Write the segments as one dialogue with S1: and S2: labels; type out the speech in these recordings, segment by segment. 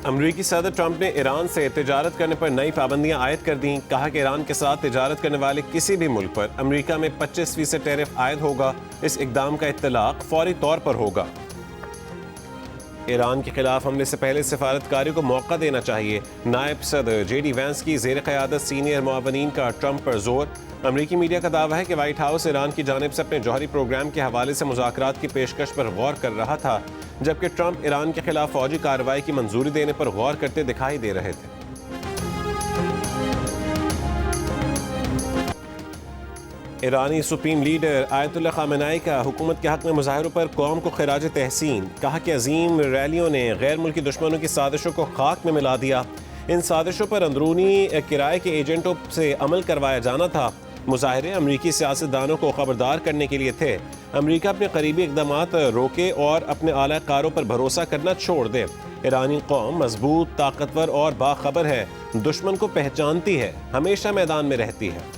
S1: अमरीकी सदर ट्रंप ने ईरान से तिजारत करने पर नई पाबंदियां आयद कर दी। कहा कि ईरान के साथ तिजारत करने वाले किसी भी मुल्क पर अमरीका में 25% टैरिफ आयद होगा। इस इकदाम का इत्तलाक फौरी तौर पर होगा। ईरान के खिलाफ हमले से पहले सफारतकारियों को मौका देना चाहिए। नायब सदर JD वैंस की ज़ेर क़यादत सीनियर मुआवनीन का ट्रंप पर जोर। अमरीकी मीडिया का दावा है कि व्हाइट हाउस ईरान की जानिब से अपने जौहरी प्रोग्राम के हवाले से मुज़ाकरात की पेशकश पर गौर कर रहा था, जबकि ट्रंप ईरान के खिलाफ फौजी कार्रवाई की मंजूरी देने पर गौर करते दिखाई दे रहे थे। ईरानी सुप्रीम लीडर आयतुल्लाह खामेनेई का हुकूमत के हक में मुजाहिरों पर कौम को खिराज तहसीन। कहा कि अजीम रैलियों ने गैर मुल्की दुश्मनों की साजिशों को खाक में मिला दिया। इन साजिशों पर अंदरूनी किराए के एजेंटों से अमल करवाया जाना था। मुजाहिरे अमरीकी सियासतदानों को खबरदार करने के लिए थे। अमरीका अपने करीबी इकदाम रोके और अपने आलाकारों पर भरोसा करना छोड़ दे। ईरानी कौम मजबूत, ताकतवर और बाखबर है, दुश्मन को पहचानती है, हमेशा मैदान में रहती है।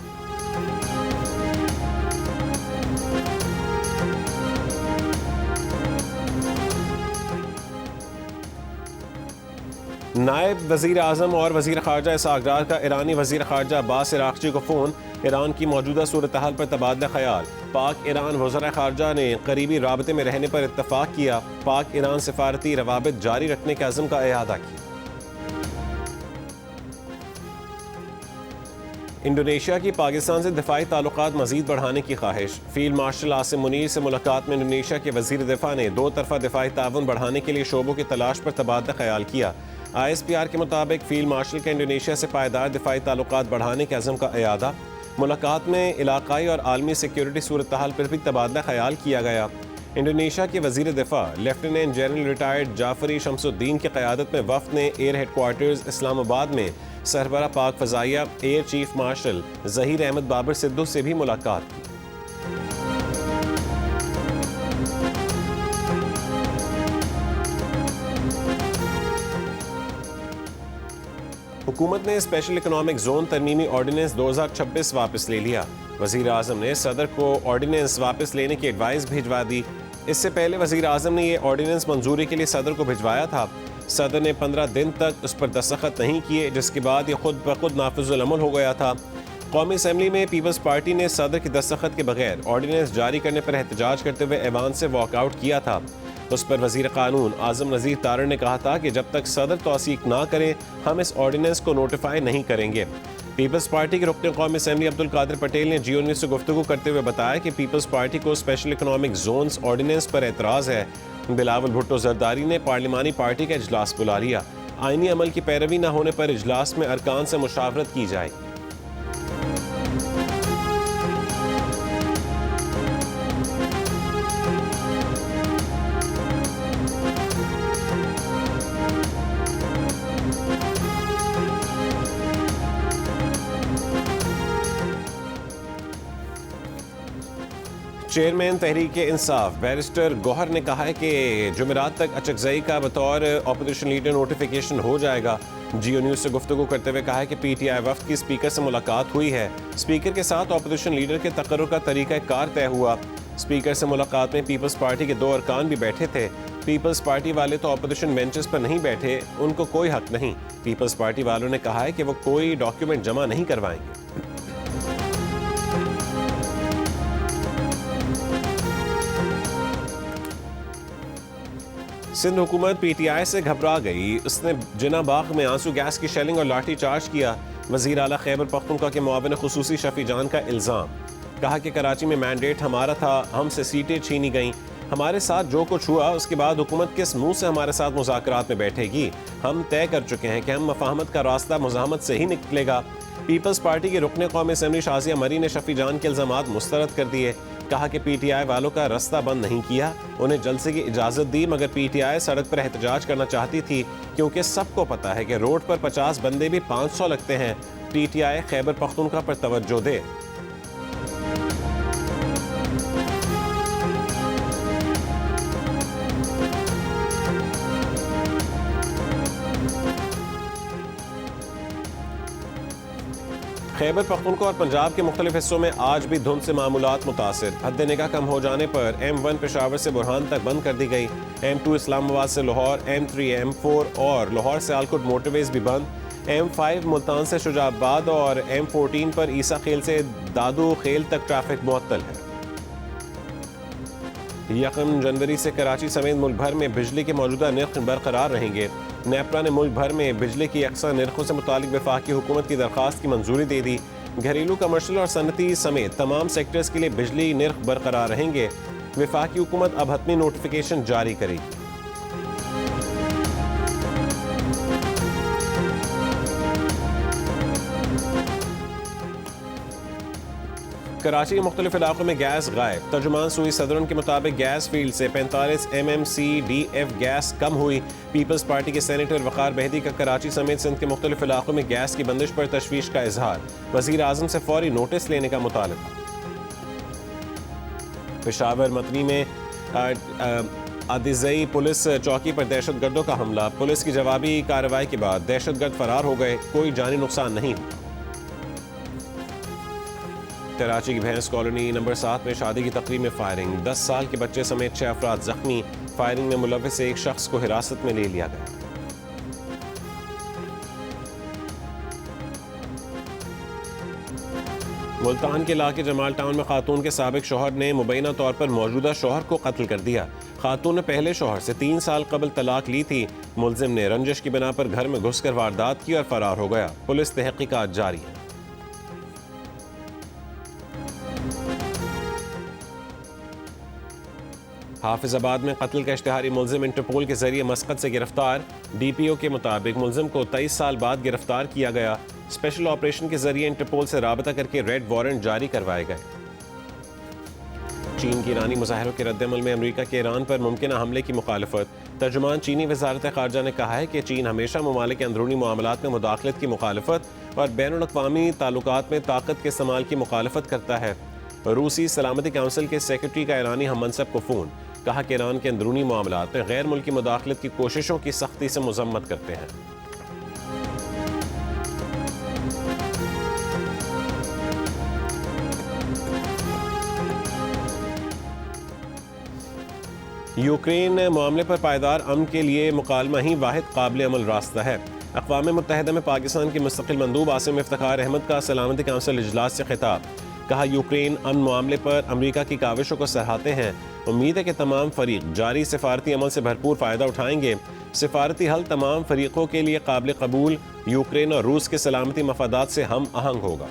S1: नायब वज़ीर आज़म और वज़ीर ख़ारजा इसहाक़ डार का ईरानी वज़ीर ख़ारजा अब्बास इराक़ची को फ़ोन। ईरान की मौजूदा सूरत हाल पर तबादला ख़याल। पाक ईरान वज़ीर ख़ारजा ने करीबी राबते में रहने पर इत्तफ़ाक़ किया। पाक ईरान सफ़ारती रवाबित जारी रखने के अज़्म का इआदा किया। इंडोनेशिया की पाकिस्तान से दिफाई ताल्लुकात मज़ीद बढ़ाने की ख्वाहिश। फील्ड मार्शल आसिम मुनीर से मुलाकात में इंडोनेशिया के वज़ीर दिफा ने दो तरफ़ा दिफाई ताउन बढ़ाने के लिए शोबों की तलाश पर तबादला ख़याल किया। ISPR के मुताबिक फील्ड मार्शल का इंडोनेशिया से पायदार दिफाई ताल्लुकात बढ़ाने के अज़्म का इआदा। मुलाकात में इलाकाई और आलमी सिक्योरिटी सूरत हाल पर भी तबादला ख़याल किया गया। इंडोनेशिया के वज़ीर दिफा lieutenant general retired Sjafrie Sjamsoeddin की क़यादत में वफ़द ने एयर हेडक्वार्टर्स इस्लामाबाद में सरबरा पाक फ़ज़ाइया air chief marshal Zaheer Ahmed Babar Sidhu से भी मुलाकात की। हुकूमत ने स्पेशल इकनॉमिक जोन तरमीमी ऑर्डिनेंस 2026 वापस ले लिया। वज़ीर आज़म ने सदर को ऑर्डिनेंस वापस लेने की एडवाइस भिजवा दी। इससे पहले वज़ीर आज़म ने यह ऑर्डिनेंस मंजूरी के लिए सदर को भिजवाया था। सदर ने 15 दिन तक उस पर दस्तखत नहीं किए, जिसके बाद यह खुद ब खुद नाफिजुल अमल हो गया था। कौमी असम्बली में पीपल्स पार्टी ने सदर की दस्तखत के बगैर ऑर्डिनेंस जारी करने पर एहतजाज करते हुए ऐवान से वॉकआउट किया था। उस पर वज़ीर क़ानून आज़म नज़ीर तारड़ ने कहा था कि जब तक सदर तौसीक ना करे हम इस ऑर्डिनेंस को नोटिफाई नहीं करेंगे। पीपल्स पार्टी के रुकन कौमी असम्बली अब्दुल कादिर पटेल ने GO न्यूज़ से गुफ्तगू करते हुए बताया कि पीपल्स पार्टी को स्पेशल इकनॉमिक जोन्स ऑर्डिनेंस पर एतराज़ है। बिलावल भुट्टो जरदारी ने पार्लिमानी पार्टी का इजलास बुला लिया। आईनी अमल की पैरवी न होने पर इजलास में अरकान से मुशावरत की जाएगी। चेयरमैन तहरीक इंसाफ बैरिस्टर गौहर ने कहा है कि जुमेरात तक अचकजई का बतौर अपोजिशन लीडर नोटिफिकेशन हो जाएगा। GO न्यूज़ से गुफ्तगू करते हुए कहा है कि PTI वफ़द की स्पीकर से मुलाकात हुई है। स्पीकर के साथ अपोजिशन लीडर के तकर्रुर का तरीका कार तय हुआ। स्पीकर से मुलाकात में पीपल्स पार्टी के 2 अरकान भी बैठे थे। पीपल्स पार्टी वाले तो अपोजिशन बेंचेस पर नहीं बैठे, उनको कोई हक नहीं। पीपल्स पार्टी वालों ने कहा है कि वो कोई डॉक्यूमेंट जमा नहीं करवाएंगे। सिंध हुकूमत PTI से घबरा गई। उसने जिना बाग में आंसू गैस की शेलिंग और लाठी चार्ज किया। वज़ीर आला खैबर पख्तूनख्वा के मुआविन खुसूसी शफी जान का इल्ज़ाम। कहा कि कराची में मैंडेट हमारा था, हमसे सीटें छीनी गईं। हमारे साथ जो कुछ हुआ उसके बाद हुकूमत किस मुंह से हमारे साथ मुज़ाकरात में बैठेगी। हम तय कर चुके हैं कि हम मफाहमत का रास्ता मुज़ाहमत से ही निकलेगा। पीपल्स पार्टी के रुकने कौमी असम्बली शाज़िया मरी ने शफी जान के इल्ज़ामात मुस्तरद कर दिए। कहा कि PTI वालों का रास्ता बंद नहीं किया, उन्हें जलसे की इजाज़त दी, मगर PTI सड़क पर एहतजाज करना चाहती थी क्योंकि सबको पता है कि रोड पर 50 बंदे भी 500 लगते हैं। PTI खैबर पख्तूनख्वा पर तवज्जो दे। खैबर पख्तूनख्वा और पंजाब के मुख्तलिफ हिस्सों में आज भी धुंध से मामूलात मुतासिर। हद निगाह कम हो जाने पर M1 पेशावर से बुरहान तक बंद कर दी गई। M2 इस्लामाबाद से लाहौर, M3, M4 और लाहौर से आलकुट मोटरवेज भी बंद। M5 मुल्तान से शुजाबाद और M14 पर ईसा खेल से दादू खेल तक ट्रैफिक मुअत्तल है। 1 जनवरी से कराची समेत मुल्क भर में बिजली के मौजूदा निर्ख बरकरार रहेंगे। नेपरा ने मुल्क भर में बिजली की यकसा निर्खों से मुतालिक वफाकी हुकूमत की दरख्वास्त की मंजूरी दे दी। घरेलू, कमर्शियल और सनती समेत तमाम सेक्टर्स के लिए बिजली निर्ख बरकरार रहेंगे। वफाकी हुकूमत अब हतमी नोटिफिकेशन जारी करेगी। कराची के मुख्तलिफ इलाकों में गैस गायब। तर्जुमान सूई सदरन के मुताबिक गैस फील्ड से 45 MMCDF गैस कम हुई। पीपल्स पार्टी के सेनेटर वकार बहदी का कराची समेत सिंध के मुख्तलिफ इलाकों में गैस की बंदिश पर तशवीश का इजहार। वज़ीर आज़म से फौरी नोटिस लेने का मुतालबा। पेशावर मतनी में आदिजई पुलिस चौकी पर दहशत गर्दों का हमला। पुलिस की जवाबी कार्रवाई के बाद दहशत गर्द फरार हो गए। कोई जानी नुकसान नहीं हुआ। कराची की भैंस कॉलोनी नंबर 7 में शादी की तकरीब में फायरिंग। 10 साल के बच्चे समेत 6 अफराद जख्मी। फायरिंग में मुलव्विस एक शख्स को हिरासत में ले लिया गया। मुल्तान के इलाके जमाल टाउन में खातून के साबिक शौहर ने मुबैना तौर पर मौजूदा शौहर को कत्ल कर दिया। खातून ने पहले शौहर से 3 साल कबल तलाक ली थी। मुलजिम ने रंजिश की बिना पर घर में घुसकर वारदात की और फरार हो गया। पुलिस तहकीकात जारी है। हाफिजाबाद में कत्ल का इश्तिहारी मुलजिम इंटरपोल के जरिए मस्कत से गिरफ्तार। DPO के मुताबिक मुलजिम को 23 साल बाद गिरफ्तार किया गया। स्पेशल ऑपरेशन के जरिए इंटरपोल से राबता करके रेड वारंट जारी करवाए गए। चीन की ईरानी मुजाहिरों के रद्दमल में अमरीका के ईरान पर मुमकिन हमले की मुखालफत। तर्जुमान चीनी वजारत खारजा ने कहा है कि चीन हमेशा ममालिक के अंदरूनी मामलात में मुदाखलत की मुखालफत और बैनुल अक़वामी ताल्लुकात में ताकत के इस्तेमाल की मुखालफत करता है। रूसी सलामती काउंसिल के सेक्रेटरी का ईरानी हम मनसब को फ़ोन। कहा कि ईरान के अंदरूनी मामलात में गैर मुल्की मुदाखलत की कोशिशों की सख्ती से मजम्मत करते हैं। यूक्रेन मामले पर पायदार अमन के लिए मुकालमा ही वाहिद काबिल अमल रास्ता है। अक़वाम मुत्तहिदा में पाकिस्तान के मुस्तकिल मंदूब आसिम इफ्तिखार अहमद का सलामती काउंसिल इजलास से खिताब। कहा, यूक्रेन अमन मामले पर अमरीका की काविशों को सराहते हैं। उम्मीद है कि तमाम फरीक जारी सिफारती अमल से भरपूर फ़ायदा उठाएंगे। सिफारती हल तमाम फरीकों के लिए काबिल कबूल, यूक्रेन और रूस के सलामती मफादात से हम आहंग होगा।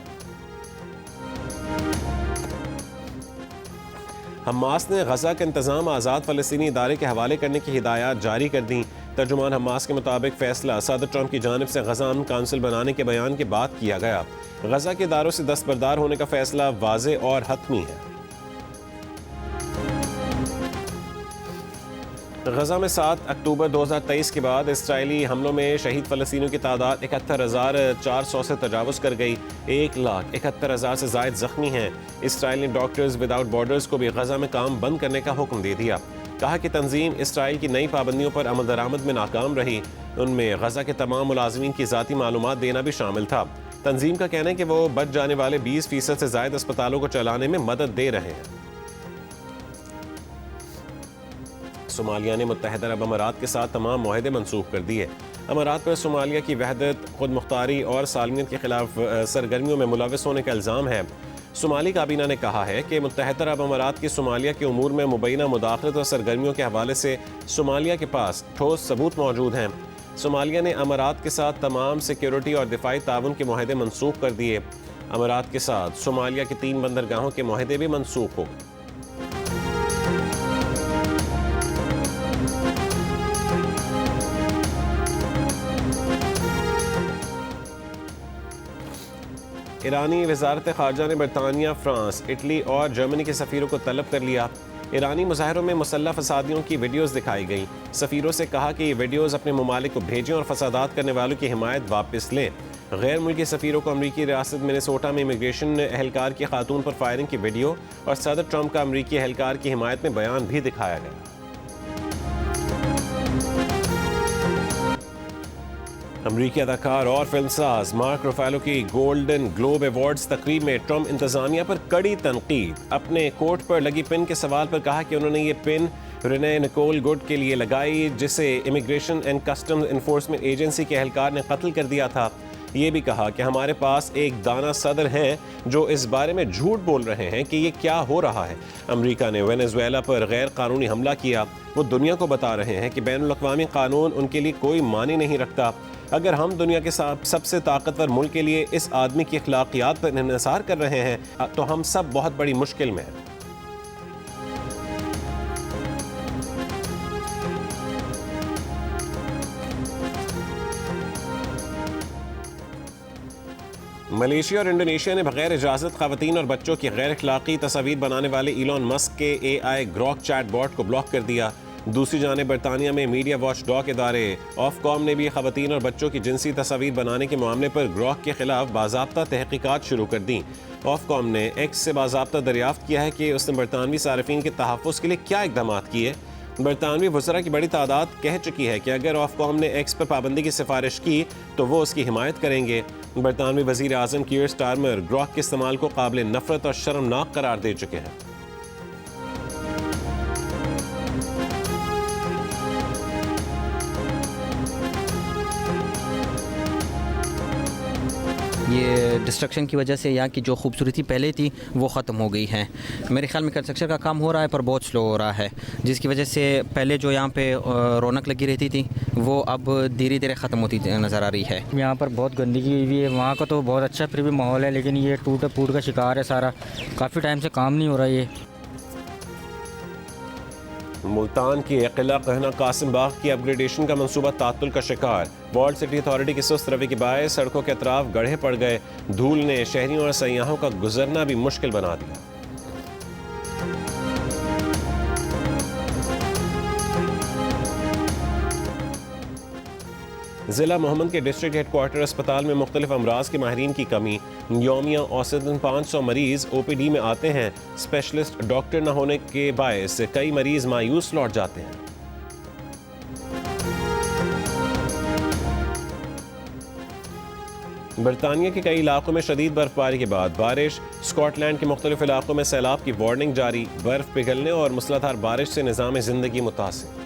S1: हमास ने गजा का इंतज़ाम आज़ाद फ़लस्तीनी इदारे के हवाले करने की हिदायत जारी कर दी। तर्जुमान हमास के मुताबिक फ़ैसला सदर ट्रंप की जानिब से गजा अमन काउंसिल बनाने के बयान के बाद किया गया। गजा के इदारों से दस्तबरदार होने का फैसला वाज़े और हतमी है। गजा में 7 अक्टूबर 2023 के बाद इसराइली हमलों में शहीद फ़लस्तीनियों की तादाद 71,400 से तजावुज़ कर गई। 1,71,000 से ज़ायद ज़ख्मी हैं। इसराइल ने डॉक्टर्स विदाउट बॉर्डर्स को भी गजा में काम बंद करने का हुक्म दे दिया। कहा कि तंजीम इसराइल की नई पाबंदियों पर अमल दरामद में नाकाम रही। उनमें गजा के तमाम मुलाजमीन की ज़ाती मालूमात देना भी शामिल था। तंजीम का कहना है कि वो बच जाने वाले 20% से ज़ायद अस्पतालों को चलाने में मदद दे रहे हैं। सोमालिया ने मुत्तहिदा अरब अमारात के साथ तमाम मुआहदे मनसूख कर दिए। अमारात पर सोमालिया की वहदत, खुद मुख्तारी और सालमियत के खिलाफ सरगर्मियों में मुलविस होने का इल्ज़ाम है। सोमाली काबीना ने कहा है कि मुत्तहिदा अरब अमारात की सोमालिया के उमूर में मुबैना मुदाखलत और सरगर्मियों के हवाले से सोमालिया के पास ठोस सबूत मौजूद हैं। सोमालिया ने अमारात के साथ तमाम सिक्योरिटी और दिफाई ताउन के मुआहदे मनसूख कर दिए। अमारात के साथ सोमालिया के 3 बंदरगाहों के मुआहदे भी मनसूख हो गए। ईरानी वजारत खारजा ने बरतानिया, फ्रांस, इटली और जर्मनी के सफ़ीरों को तलब कर लिया। ईरानी मुजाहरों में मुसल्लह फसादियों की वीडियोज़ दिखाई गई। सफ़ीरों से कहा कि ये वीडियोज़ अपने ममालिक को भेजें और फसादात करने वालों की हिमायत वापस लें। गैर मुल्की सफ़ीरों को अमरीकी रियासत मिनेसोटा में इमिग्रेशन एहलकार की खातून पर फायरिंग की वीडियो और सदर ट्रंप का अमरीकी एहलकार की हिमायत में बयान भी दिखाया गया। अमरीकी अदाकार और फिल्मसाज मार्क रुफालो की गोल्डन ग्लोब अवार्ड्स तकरीब में ट्रंप इंतजामिया पर कड़ी तनकीद। अपने कोट पर लगी पिन के सवाल पर कहा कि उन्होंने ये पिन रेने निकोल गुड के लिए लगाई, जिसे immigration and customs enforcement agency के एहलकार ने कत्ल कर दिया था। ये भी कहा कि हमारे पास एक दाना सदर हैं जो इस बारे में झूठ बोल रहे हैं कि ये क्या हो रहा है। अमेरिका ने वेनेजुएला पर गैर कानूनी हमला किया। वो दुनिया को बता रहे हैं कि बैनुल अक़वामी कानून उनके लिए कोई मानी नहीं रखता। अगर हम दुनिया के सबसे ताकतवर मुल्क के लिए इस आदमी की अखलाकियात पर इन्हिसार कर रहे हैं तो हम सब बहुत बड़ी मुश्किल में हैं। मलेशिया और इंडोनेशिया ने बगैर इजाज़त ख़वातीन और बच्चों की गैर अखलाकी तस्वीर बनाने वाले इलॉन मस्क के AI ग्रॉक चैट बॉट को ब्लॉक कर दिया। दूसरी जानिब बरतानिया में मीडिया वॉच डॉग इदारे ऑफकॉम ने भी ख़वातीन और बच्चों की जिनसी तस्वीर बनाने के मामले पर ग्रॉक के खिलाफ बाज़ाब्ता तहकीकात शुरू कर दी। ऑफकॉम ने एक्स से बाज़ाब्ता दरियाफ्त किया है कि उसने बरतानवी सार्फिन के तहफ़्फ़ुज़ के लिए क्या इक़दाम किए। बरतानवी वज़रा की बड़ी तादाद कह चुकी है कि अगर ऑफकॉम ने एक्स पर पाबंदी की सिफारिश की तो वो उसकी हिमायत करेंगे। बरतानवी वज़ीर आज़म कीयर स्टारमर ग्रॉक के इस्तेमाल को काबिल नफ़रत और शर्मनाक करार दे चुके हैं।
S2: ये डिस्ट्रक्शन की वजह से यहाँ की जो खूबसूरती पहले थी वो ख़त्म हो गई है। मेरे ख्याल में कंस्ट्रक्शन का काम हो रहा है पर बहुत स्लो हो रहा है, जिसकी वजह से पहले जो यहाँ पे रौनक लगी रहती थी वो अब धीरे धीरे ख़त्म होती नज़र आ रही है।
S3: यहाँ पर बहुत गंदगी हुई है, वहाँ का तो बहुत अच्छा फिर भी माहौल है, लेकिन ये टूट फूट का शिकार है सारा। काफ़ी टाइम से काम नहीं हो रहा ये।
S1: मुल्तान की किला कहना कासिम बाग की अपग्रेडेशन का मंसूबा तातुल का शिकार। वॉल्ड सिटी अथॉरिटी की सुस्त रवि के बायस सड़कों के अतराफ गड्ढे पड़ गए। धूल ने शहरियों और सयाहों का गुजरना भी मुश्किल बना दिया। ज़िला मोहम्मद के डिस्ट्रिक्ट हेडक्वार्टर अस्पताल में मुख्तलिफ अमराज के माहिरीन की कमी। यौमिया औसतन 500 मरीज OPD में आते हैं। स्पेशलिस्ट डॉक्टर न होने के बायस कई मरीज मायूस लौट जाते हैं। बरतानिया के कई इलाकों में शदीद बर्फबारी के बाद बारिश। स्कॉटलैंड के मुख्तलिफ इलाकों में सैलाब की वार्निंग जारी। बर्फ पिघलने और मूसलाधार बारिश से निज़ाम ज़िंदगी मुतासिर।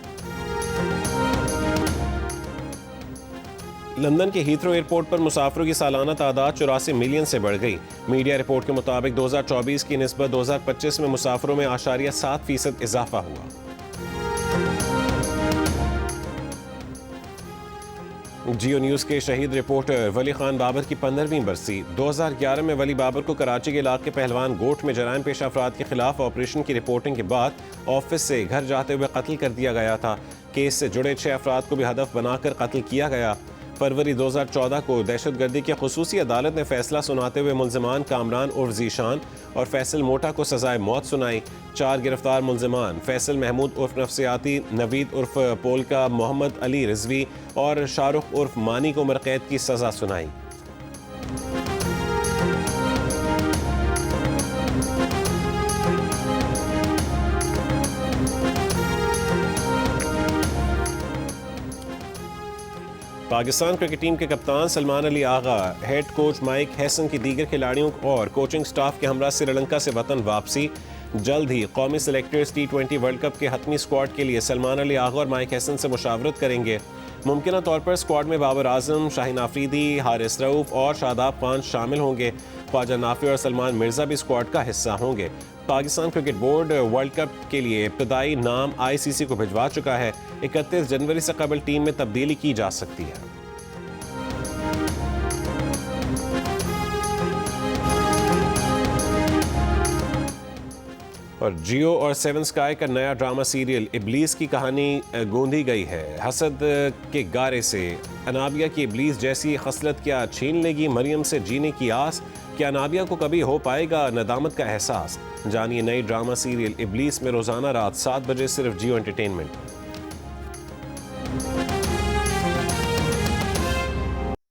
S1: लंदन के हीथ्रो एयरपोर्ट पर मुसाफिरों की सालाना तादाद 84 मिलियन से बढ़ गई। मीडिया रिपोर्ट के मुताबिक 2024 की निस्बत 2025 में मुसाफिरों में 8.7% इजाफा हुआ। जियो न्यूज़ के शहीद रिपोर्टर वली खान बाबर की 15वीं बरसी। 2011 में वली बाबर को कराची के इलाके पहलवान गोट में जराइम पेशा अफराद के खिलाफ ऑपरेशन की रिपोर्टिंग के बाद ऑफिस से घर जाते हुए कत्ल कर दिया गया था। केस से जुड़े 6 अफराद को भी हदफ बनाकर कत्ल किया गया। फरवरी 2014 को दहशतगर्दी की खुसूसी अदालत ने फैसला सुनाते हुए मुल्जिमान कामरान उर्फ जीशान और फैसल मोटा को सजाए मौत सुनाई। 4 गिरफ्तार मुल्जिमान फैसल महमूद उर्फ नफसियाती, नवीद उर्फ पोलका, मोहम्मद अली रिजवी और शाहरुख उर्फ मानी को उम्र कैद की सजा सुनाई। पाकिस्तान क्रिकेट टीम के कप्तान Salman Ali Agha, head coach mic Hesson की दीगर खिलाड़ियों और कोचिंग स्टाफ के हमरा श्रीलंका से वतन वापसी। जल्द ही कौमी सेलेक्टर्स T20 वर्ल्ड कप के हतमी स्क्वाड के लिए सलमान अली आगा और माइक हैसन से मुशावरत करेंगे। मुमकिन तौर पर स्क्वाड में बाबर आजम, शाहीन आफरीदी, हारिस रऊफ और शादाब खान शामिल होंगे। ख्वाजा नाफी और सलमान मिर्जा भी स्क्वाड का हिस्सा होंगे। Pakistan cricket board world cup के लिए इब्तदाई नाम ICC को भिजवा चुका है। 31 जनवरी से कबल टीम में तब्दीली की जा सकती है। और जियो और 7 स्काई का नया ड्रामा सीरियल इब्लीस की कहानी गूंदी गई है। हसद के गारे से अनाबिया की इब्लीस जैसी खसलत क्या छीन लेगी मरियम से जीने की आस। क्या अनाबिया को कभी हो पाएगा नदामत का एहसास। जानिए नई ड्रामा सीरियल इब्लीस में रोजाना रात 7 बजे सिर्फ जियो एंटरटेनमेंट।